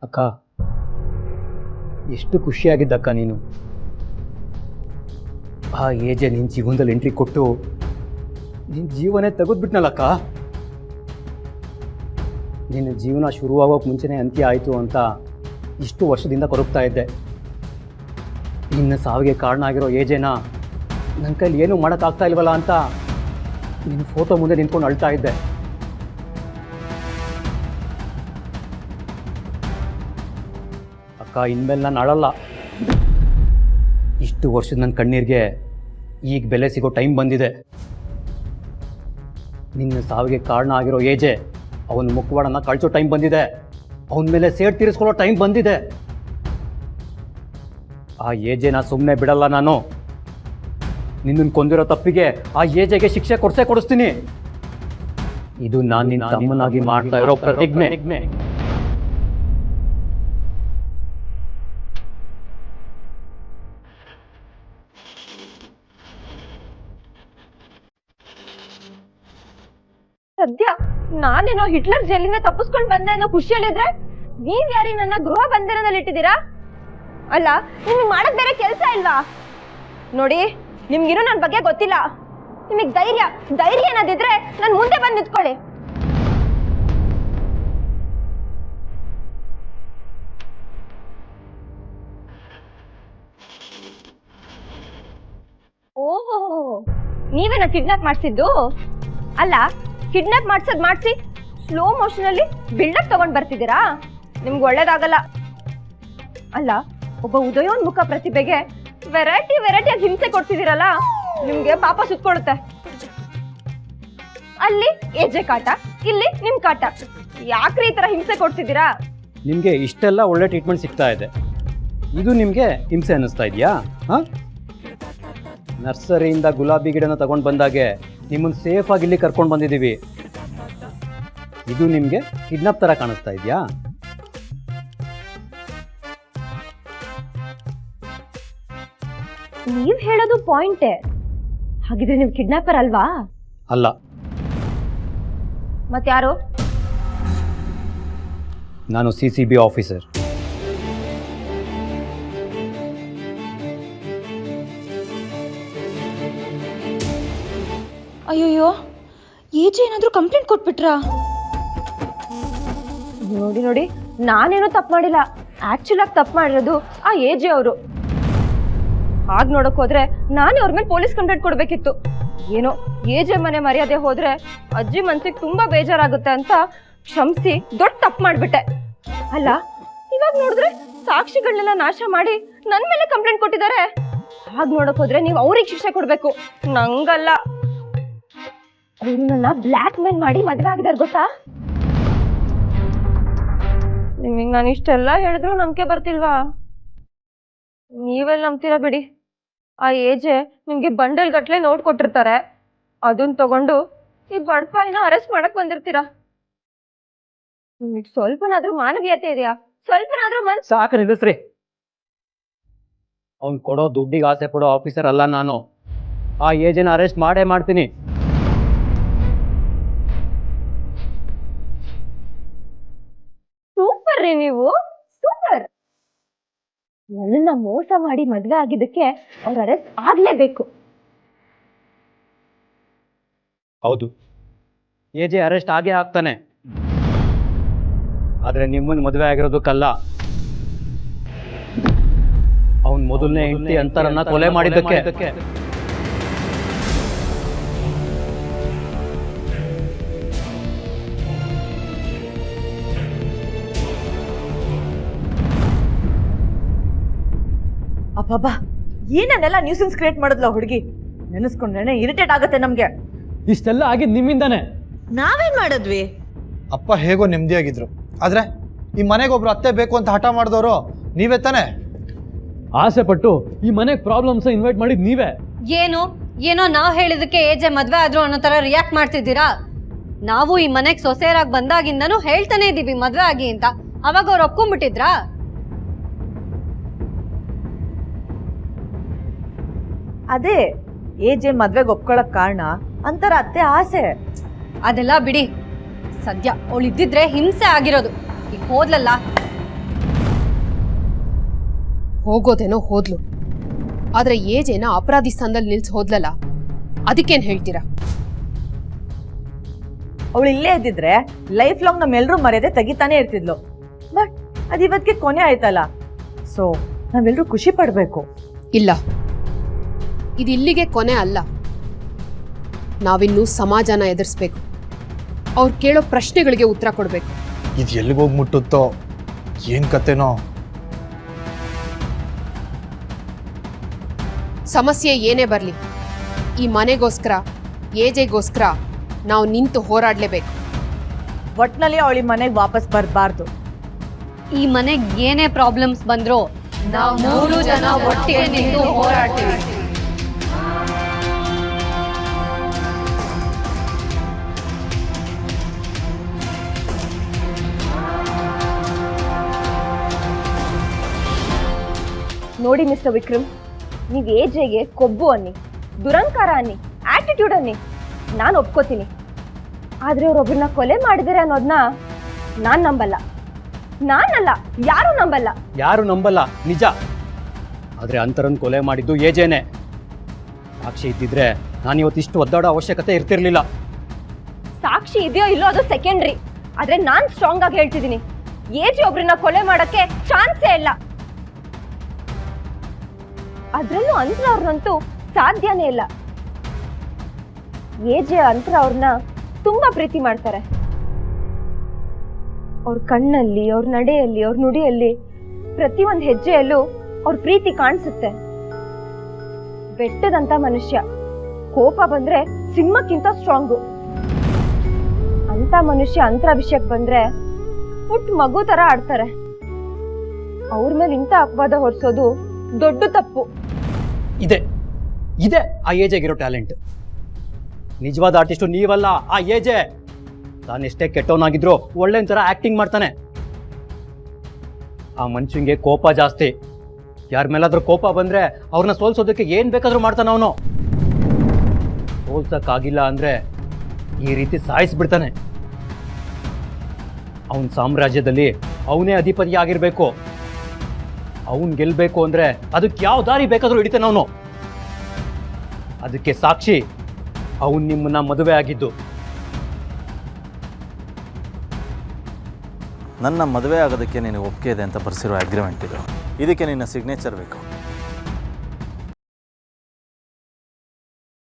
ಅಕ್ಕ, ಎಷ್ಟು ಖುಷಿಯಾಗಿದ್ದಕ್ಕ ನೀನು. ಆ ಏಜೆ ನಿನ್ನ ಜೀವನದಲ್ಲಿ ಎಂಟ್ರಿ ಕೊಟ್ಟು ನಿನ್ನ ಜೀವನೇ ತೆಗೆದ್ಬಿಟ್ನಲ್ಲಕ್ಕ. ನಿನ್ನ ಜೀವನ ಶುರುವಾಗೋಕೆ ಮುಂಚೆನೇ ಅಂತ್ಯ ಆಯಿತು ಅಂತ ಇಷ್ಟು ವರ್ಷದಿಂದ ಕೊರಗ್ತಾ ಇದ್ದೆ. ನಿನ್ನ ಸಾವಿಗೆ ಕಾರಣ ಆಗಿರೋ ಏಜೆನ ನನ್ನ ಕೈಲಿ ಏನೂ ಮಾಡೋಕ್ಕಾಗ್ತಾ ಇಲ್ವಲ್ಲ ಅಂತ ನಿನ್ನ ಫೋಟೋ ಮುಂದೆ ನಿಂತ್ಕೊಂಡು ಅಳ್ತಾ ಇದ್ದೆ. ಅಕ್ಕ, ಇನ್ಮೇಲೆ ನಾನು ಅಳಲ್ಲ. ಇಷ್ಟು ವರ್ಷದ ನನ್ನ ಕಣ್ಣೀರಿಗೆ ಈಗ ಬೆಲೆ ಸಿಗೋ ಟೈಮ್ ಬಂದಿದೆ. ನಿನ್ನ ಸಾವಿಗೆ ಕಾರಣ ಆಗಿರೋ ಏಜೆ ಅವನ ಮುಖವಾಡನ್ನು ಕಳಿಸೋ ಟೈಮ್ ಬಂದಿದೆ. ಅವನ ಮೇಲೆ ಸೇಡ್ ತೀರಿಸ್ಕೊಳ್ಳೋ ಟೈಮ್ ಬಂದಿದೆ. ಆ ಏಜೆನ ಸುಮ್ಮನೆ ಬಿಡಲ್ಲ ನಾನು. ನಿನ್ನನ್ನು ಕೊಂದಿರೋ ತಪ್ಪಿಗೆ ಆ ಏಜೆಗೆ ಶಿಕ್ಷೆ ಕೊಡಿಸ್ತೀನಿ. ಇದು ನಾನು ನಿನ್ನ ತಮ್ಮನಾಗಿ ಮಾಡ್ತಾ ಇರೋ ಪ್ರತಿಜ್ಞೆ. ಸದ್ಯ ನಾನೇನೋ ಹಿಟ್ಲರ್ ಜೈಲಿಂದ ತಪ್ಪಿಸ್ಕೊಂಡು ಬಂದೆ ಅನ್ನೋ ಖುಷಿಯಲ್ಲಿದ್ರೆ ನೀವ್ ಯಾರಿ ನನ್ನ ಗೃಹ ಬಂಧನದಲ್ಲಿ ಇಟ್ಟಿದ್ದೀರಾ? ಅಲ್ಲ, ನಿಮ್ಗೆ ಮಾಡಕ್ ಬೇರೆ ಕೆಲಸ ಇಲ್ವಾ? ನೋಡಿ, ನಿಮ್ಗಿರೋ ನನ್ನ ಬಗ್ಗೆ ಗೊತ್ತಿಲ್ಲ. ನಿಮಗ್ ಧೈರ್ಯ ಏನಾದಿದ್ರೆ ನನ್ ಮುಂದೆ ಬಂದು ನಿಂತ್ಕೊಳ್ಳಿ. ಓಹೋ, ನೀವೇನ ಕಿಡ್ನಾಪ್ ಮಾಡ್ಸಿದ್ದು? ಅಲ್ಲ, ಕಿಡ್ನಾಪ್ ಮಾಡ್ಸಿ ಸ್ಲೋ ಮೋಷನ್ ಅಲ್ಲಿ ಬಿಲ್ಡಪ್ ತಗೊಂಡ್ ಬರ್ತಿದ್ದೀರಾ? ನಿಮ್ಗೆ ಒಳ್ಳೇದಾಗಲ್ಲ. ಅಲ್ಲ, ಒಬ್ಬ ಉದಯೋನ್ಮುಖ ಪ್ರತಿಭೆಗೆ ವೆರೈಟಿಯಾಗಿ ಹಿಂಸೆ ಕೊಡ್ತಿದ್ದೀರಲ್ಲ, ನಿಮ್ಗೆ ಪಾಪ ಸುತ್ಕೊಡುತ್ತೆ. ಅಲ್ಲಿ ಏಜೆ ಕಾಟ, ಇಲ್ಲಿ ನಿಮ್ ಕಾಟ. ಯಾಕ್ರಿ ಈ ತರ ಹಿಂಸೆ ಕೊಡ್ತಿದ್ದೀರಾ? ನಿಮಗೆ ಇಷ್ಟೆಲ್ಲ ಒಳ್ಳೆ ಟ್ರೀಟ್ಮೆಂಟ್ ಸಿಗ್ತಾ ಇದೆ, ಇದು ನಿಮಗೆ ಹಿಂಸೆ ಅನ್ನಿಸ್ತಾ ಇದೆಯಾ? ನರ್ಸರಿಯಿಂದ ಗುಲಾಬಿ ಗಿಡನ ತಗೊಂಡು ಬಂದಾಗೆ ನಿಮ್ಮನ್ನು ಸೇಫಾಗಿ ಇಲ್ಲಿ ಕರ್ಕೊಂಡು ಬಂದಿದ್ದೀವಿ. ಇದು ನಿಮಗೆ ಕಿಡ್ನಾಪ್ ಥರ ಕಾಣಿಸ್ತಾ ಇದೆಯಾ? ನೀವ್ ಹೇಳೋದು ಪಾಯಿಂಟೇ. ಹಾಗಿದ್ರೆ ನೀವು ಕಿಡ್ನಾಪರ್ ಅಲ್ವಾ? ಅಲ್ಲ. ಮತ್ಯಾರು? ನಾನು CCB ಆಫೀಸರ್. ಅಯ್ಯೋಯ್ಯೋ, ಏಜೆ ಏನಾದರೂ ಕಂಪ್ಲೇಂಟ್ ಕೊಟ್ಬಿಟ್ರಾ? ನೋಡಿ, ನಾನೇನೋ ತಪ್ಪು ಮಾಡಿಲ್ಲ. ಆಕ್ಚುಲ್ ಆಗಿ ತಪ್ಪು ಮಾಡಿರೋದು ಆ ಏಜೆ ಅವರು. ಹಾಗೆ ನೋಡಕ್ ಹೋದ್ರೆ ನಾನೇ ಅವ್ರ ಮೇಲೆ ಪೊಲೀಸ್ ಕಂಪ್ಲೇಂಟ್ ಕೊಡ್ಬೇಕಿತ್ತು. ಏನೋ ಏಜೆ ಮನೆ ಮರ್ಯಾದೆ ಹೋದ್ರೆ ಅಜ್ಜಿ ಮನ್ಸಿಗೆ ತುಂಬಾ ಬೇಜಾರಾಗುತ್ತೆ ಅಂತ ಕ್ಷಮಿಸಿ ದೊಡ್ಡ ತಪ್ಪು ಮಾಡ್ಬಿಟ್ಟೆ. ಅಲ್ಲ, ಇವಾಗ ನೋಡಿದ್ರೆ ಸಾಕ್ಷಿಗಳನ್ನೆಲ್ಲ ನಾಶ ಮಾಡಿ ನನ್ನ ಮೇಲೆ ಕಂಪ್ಲೇಂಟ್ ಕೊಟ್ಟಿದ್ದಾರೆ. ಹಾಗೆ ನೋಡಕ್ ಹೋದ್ರೆ ನೀವು ಅವ್ರಿಗೆ ಶಿಕ್ಷೆ ಕೊಡ್ಬೇಕು, ನಂಗಲ್ಲ. ಅವರು ನನ್ನ ಬ್ಲ್ಯಾಕ್ ಮೇಲ್ ಮಾಡಿ ಮದುವೆ ಆಗಿದಾರೆ, ಗೊತ್ತಾ? ನಿಮಗೆ ನಾನು ಇಷ್ಟೆಲ್ಲ ಹೇಳಿದ್ರು ನಂಬಿಕೆ ಬರ್ತಿಲ್ವಾ? ನೀವೆಲ್ಲ ನಂಬ್ತೀರಾ ಬಿಡಿ. ಆ ಏಜೆ ನಿಮ್ಗೆ ಬಂಡಲ್ ಗಟ್ಲೆ ನೋಟ್ ಕೊಟ್ಟಿರ್ತಾರೆ, ಅದನ್ನ ತಗೊಂಡು ಈ ಬಡಪಾಯಿನ ಅರೆಸ್ಟ್ ಮಾಡಕ್ ಬಂದಿರ್ತೀರಾ. ನಿಮಗೆ ಸ್ವಲ್ಪನಾದ್ರೂ ಮಾನವೀಯತೆ ಇದೆಯಾ? ಸ್ವಲ್ಪನಾದ್ರೂ ಸಾಕು ನಿಲ್ಲಿಸ್ರಿ. ಅವ್ನು ಕೊಡೋ ದುಡ್ಡಿಗೆ ಆಸೆ ಪಡೋ ಆಫೀಸರ್ ಅಲ್ಲ ನಾನು. ಆ ಏಜೆನ ಅರೆಸ್ಟ್ ಮಾಡೇ ಮಾಡ್ತೀನಿ. ಸೂಪರ್ ರೀ ನೀವು, ಸೂಪರ್. ನನ್ನನ್ನ ಮೋಸ ಮಾಡಿ ಮದ್ವೆ ಆಗಿದ್ದಕ್ಕೆ ಅವ್ರ ಅರೆಸ್ಟ್ ಆಗ್ಲೇಬೇಕು. ಹೌದು, ಏಜೆ ಅರೆಸ್ಟ್ ಆಗೇ ಆಗ್ತಾನೆ. ಆದ್ರೆ ನಿಮ್ಮನ್ನ ಮದುವೆ ಆಗಿರೋದಕ್ಕಲ್ಲ, ಅವನ್ ಮೊದಲನೇ ಹೆಂಡತಿ ಅಂತರನ್ನ ಕೊಲೆ ಮಾಡಿದ್ದಕ್ಕೆ. ಅಬ್ಬಬ್ಬಾ, ಏನನ್ನೆಲ್ಲ ನ್ಯೂಸೆನ್ಸ್ ಕ್ರಿಯೇಟ್ ಮಾಡಿದ್ಲ ಹುಡುಗಿ. ನೆನೆಸ್ಕೊಂಡ್ರೆ ಇರಿಟೇಟ್ ಆಗುತ್ತೆ ನಮ್ಗೆ. ಇಷ್ಟೆಲ್ಲ ಆಗಿದ್ ನಿಮ್ಮಿಂದಾನೆ. ನಾವೇನ್ ಮಾಡಿದ್ವಿ? ಅಪ್ಪ ಹೇಗೋ ನೆಮ್ಮದಿಯಾಗಿದ್ರು, ಆದ್ರೆ ಈ ಮನೆಗೊಬ್ರು ಅತ್ತೆ ಬೇಕು ಅಂತ ಹಠ ಮಾಡಿದವರು ನೀವೇ ತಾನೆ? ಆಸೆ ಪಟ್ಟು ಈ ಮನೆಗೆ ಪ್ರಾಬ್ಲಮ್ಸ್ ಇನ್ವೈಟ್ ಮಾಡಿದ್ ನೀವೇ. ಏನೋ ನಾವು ಹೇಳಿದಕ್ಕೆ ಏಜೆ ಮದ್ವೆ ಆದ್ರು ಅನ್ನೋ ತರ ರಿಯಾಕ್ಟ್ ಮಾಡ್ತಿದ್ದೀರಾ? ನಾವು ಈ ಮನೆಗೆ ಸೊಸೆಯರಾಗಿ ಬಂದಾಗಿಂದನೂ ಹೇಳ್ತಾನೆ ಇದೀವಿ ಮದ್ವೆ ಆಗಿ ಅಂತ. ಅವಾಗ ಅವ್ರು ಒಪ್ಕೊಂಡ್ಬಿಟ್ಟಿದ್ರಾ? ಅದೇ ಏಜೆ ಮದ್ವೆಗೆ ಒಪ್ಕೊಳಕ್ ಕಾರಣ ಅಂತರ ಅತ್ತೆ ಆಸೆ. ಅದೆಲ್ಲ ಬಿಡಿ. ಸದ್ಯ ಅವಳು ಇದ್ದಿದ್ರೆ ಹಿಂಸೆ ಆಗಿರೋದು. ಈಗ ಹೋದ್ಲಲ್ಲ, ಹೋಗೋದೇನೋ ಹೋದ್ಲು, ಆದ್ರೆ ಏಜೇನ ಅಪರಾಧಿ ಸ್ಥಾನದಲ್ಲಿ ನಿಲ್ಸಿ ಹೋದ್ಲಲ್ಲ, ಅದಕ್ಕೇನು ಹೇಳ್ತೀರಾ? ಅವಳು ಇಲ್ಲೇ ಇದ್ದಿದ್ರೆ ಲೈಫ್ ಲಾಂಗ್ ನಮ್ಮೆಲ್ಲರೂ ಮರ್ಯಾದೆ ತೆಗಿತಾನೆ ಇರ್ತಿದ್ಲು. ಬಟ್ ಅದು ಇವತ್ತಿಗೆ ಕೊನೆ ಆಯ್ತಲ್ಲ, ಸೊ ನಾವೆಲ್ಲರೂ ಖುಷಿ ಪಡಬೇಕು. ಇಲ್ಲ, ಇದು ಇಲ್ಲಿಗೆ ಕೊನೆ ಅಲ್ಲ. ನಾವಿನ್ನೂ ಸಮಾಜನ ಎದುರಿಸ್ಬೇಕು. ಅವ್ರು ಕೇಳೋ ಪ್ರಶ್ನೆಗಳಿಗೆ ಉತ್ತರ ಕೊಡಬೇಕು. ಇದು ಎಲ್ಲಿಗೋಗಿ ಮುಟ್ಟುತ್ತೋ ಏನು ಕತೆನೋ. ಸಮಸ್ಯೆ ಏನೇ ಬರಲಿ, ಈ ಮನೆಗೋಸ್ಕರ, ಏಜೆಗೋಸ್ಕರ ನಾವು ನಿಂತು ಹೋರಾಡಲೇಬೇಕು. ಒಟ್ನಲ್ಲಿ ಅವಳಿ ಮನೆಗೆ ವಾಪಸ್ ಬರಬಾರ್ದು. ಈ ಮನೆಗೆ ಏನೇ ಪ್ರಾಬ್ಲಮ್ಸ್ ಬಂದ್ರೂ ನಾವು 3 ಜನ ಒಟ್ಟಿಗೆ ನಿಂತು ಹೋರಾಡ್ತೀವಿ. ನೋಡಿ ಮಿಸ್ಟರ್ ವಿಕ್ರಮ್, ನೀವು ಏಜೆಗೆ ಕೊಬ್ಬು ಅನ್ನಿ, ದುರಂಕಾರ ಅನ್ನಿ, ಆಟಿಟ್ಯೂಡ್ ಅನ್ನಿ, ನಾನು ಒಪ್ಕೋತೀನಿ. ಆದರೆ ಅವರೊಬ್ಬರನ್ನ ಕೊಲೆ ಮಾಡಿದರೆ ಅನ್ನೋದನ್ನ ನಾನು ನಂಬಲ್ಲ. ನಾನಲ್ಲ, ಯಾರೂ ನಂಬಲ್ಲ. ಯಾರು ನಂಬಲ್ಲ, ನಿಜ. ಆದರೆ ಅಂತರನ್ ಕೊಲೆ ಮಾಡಿದ್ದು ಏಜೇನೆ. ಸಾಕ್ಷಿ ಇದ್ದಿದ್ರೆ ನಾನು ಇವತ್ತಿಷ್ಟು ಒದ್ದಾಡೋ ಅವಶ್ಯಕತೆ ಇರ್ತಿರ್ಲಿಲ್ಲ. ಸಾಕ್ಷಿ ಇದೆಯೋ ಇಲ್ಲೋ ಅದು ಸೆಕೆಂಡ್ರಿ. ಆದರೆ ನಾನು ಸ್ಟ್ರಾಂಗ್ ಆಗಿ ಹೇಳ್ತಿದ್ದೀನಿ, ಏಜೆ ಒಬ್ರನ್ನ ಕೊಲೆ ಮಾಡೋಕ್ಕೆ ಚಾನ್ಸೇ ಇಲ್ಲ. ಅದ್ರಲ್ಲೂ ಅಂತರ ಅವ್ರನ್ನಂತೂ ಸಾಧ್ಯನೇ ಇಲ್ಲ. ಏಜೆ ಅಂತರ ಅವ್ರನ್ನ ತುಂಬಾ ಪ್ರೀತಿ ಮಾಡ್ತಾರೆ. ಅವ್ರ ಕಣ್ಣಲ್ಲಿ, ಅವ್ರ ನಡೆಯಲ್ಲಿ, ಅವ್ರ ನುಡಿಯಲ್ಲಿ, ಪ್ರತಿಯೊಂದು ಹೆಜ್ಜೆಯಲ್ಲೂ ಅವ್ರ ಪ್ರೀತಿ ಕಾಣಿಸುತ್ತೆ. ಬೆಟ್ಟದಂತ ಮನುಷ್ಯ, ಕೋಪ ಬಂದ್ರೆ ಸಿಂಹಕ್ಕಿಂತ ಸ್ಟ್ರಾಂಗು. ಅಂತ ಮನುಷ್ಯ ಅಂತರ ವಿಷಯಕ್ಕೆ ಬಂದ್ರೆ ಪುಟ್ಟ ಮಗು ತರ ಆಡ್ತಾರೆ. ಅವ್ರ ಮೇಲೆ ಇಂಥ ಅಪವಾದ ಹೊರಿಸೋದು ದೊಡ್ಡ ತಪ್ಪು. ಇದೆ ಆ ಏಜೆಗಿರೋ ಟ್ಯಾಲೆಂಟ್. ನಿಜವಾದ ಆರ್ಟಿಸ್ಟು ನೀವಲ್ಲ, ಆ ಏಜೆ. ತಾನೆಷ್ಟೇ ಕೆಟ್ಟವನಾಗಿದ್ರು ಒಳ್ಳೆ ಥರ ಆಕ್ಟಿಂಗ್ ಮಾಡ್ತಾನೆ. ಆ ಮನುಷ್ಯಂಗೆ ಕೋಪ ಜಾಸ್ತಿ. ಯಾರ ಮೇಲಾದ್ರೂ ಕೋಪ ಬಂದ್ರೆ ಅವ್ರನ್ನ ಸೋಲ್ಸೋದಕ್ಕೆ ಏನ್ ಬೇಕಾದ್ರೂ ಮಾಡ್ತಾನೆ ಅವನು. ಸೋಲ್ಸಕ್ಕಾಗಿಲ್ಲ ಅಂದ್ರೆ ಈ ರೀತಿ ಸಾಯಿಸ್ಬಿಡ್ತಾನೆ. ಅವನ ಸಾಮ್ರಾಜ್ಯದಲ್ಲಿ ಅವನೇ ಅಧಿಪತಿ ಆಗಿರ್ಬೇಕು. ಅವನ್ ಗೆಲ್ಬೇಕು ಅಂದ್ರೆ ಅದಕ್ಕೆ ಯಾವ ದಾರಿ ಬೇಕಾದ್ರೂ ಹಿಡಿತಾನೆ ಅವನು. ಅದಕ್ಕೆ ಸಾಕ್ಷಿ ಅವನ್ ನಿಮ್ಮನ್ನ ಮದುವೆ ಆಗಿದ್ದು. ನನ್ನ ಮದುವೆ ಆಗೋದಕ್ಕೆ ನಿನಗೆ ಒಪ್ಪಿಗೆ ಇದೆ ಅಂತ ಬರೆಸಿರೋ ಅಗ್ರಿಮೆಂಟ್ ಇದು. ಇದಕ್ಕೆ ನಿನ್ನ ಸಿಗ್ನೇಚರ್ ಬೇಕು.